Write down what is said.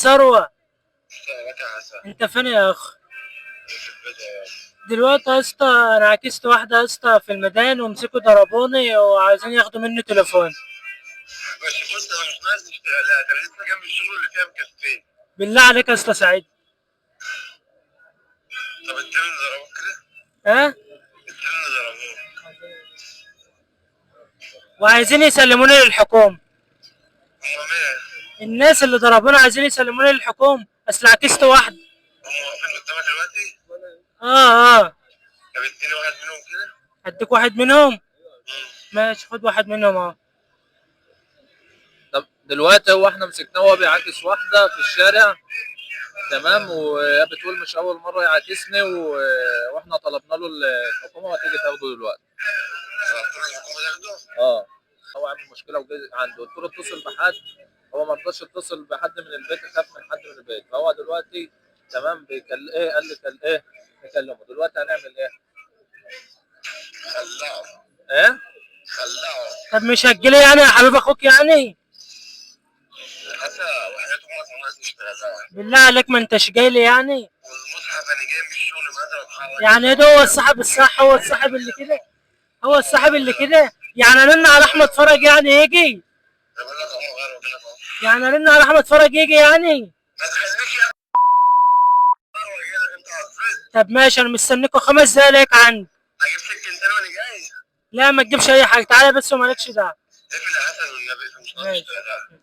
ثروة، لك يا حسن. انت فين يا اخ؟ في البيت يا باشا. دلوقتي يا اسطى انا عكست واحدة يا اسطى في الميدان ومسكوا ضربوني وعايزين ياخدوا مني تليفون. ماشي بص انا مش ناقص اشتغل، لا انا لسه جنب الشغل اللي فيها مكفيه. بالله عليك يا اسطى سعيد. طب انت مين اللي ضربوك كده؟ ها؟ انت مين اللي ضربوك؟ وعايزين يسلموني للحكومة. هم مين؟ الناس اللي ضربوني عايزين يسلموني للحكومة، اصل عكست واحدة. هم واقفين قدامك دلوقتي؟ اه. طب اديني واحد منهم كده. اديك واحد منهم. مم. ماشي خد واحد منهم اهو. طب دلوقتي هو احنا مسكناه وهو بيعاكس واحدة في الشارع، تمام، وهي بتقول مش أول مرة يعاكسني واحنا طلبنا له الحكومة وهتيجي تاخده دلوقتي. طلبت له الحكومه تاخده؟ اه، هو عامل مشكلة وجاي عنده، قلت له اتصل بحد، هو ما رضاش يتصل بحد من البيت، خاف من حد من البيت، فهو دلوقتي تمام ايه قال لي ايه نكلمه دلوقتي، هنعمل ايه؟ خلعه. ايه؟ خلعه. طب مش هتجيلي يعني يا حبيب اخوك يعني؟ حسن وحياة امك ما ناقص اشتغلها. بالله عليك ما انتش جاي لي يعني؟ والمصحف انا جاي من الشغل ما اتحرك. يعني ايه ده؟ هو الصاحب الصح، هو الصاحب اللي كده، هو الصاحب اللي كده. يعني ارن على احمد فرج يعني يجي؟ بقول لك اهو غير وكده اهو. يعني ارن على احمد فرج يجي يعني؟ ما تخليكش يا انت عفريت. طب ماشي انا مستنيكوا 5 دقايق ليك عندي. هجيب سكينتين وانا جاي. لا ما تجيبش اي حاجه، تعالى بس ومالكش دعوه. اقفل يا حسن والنبي مش ناقص ماشي. اشتغلها.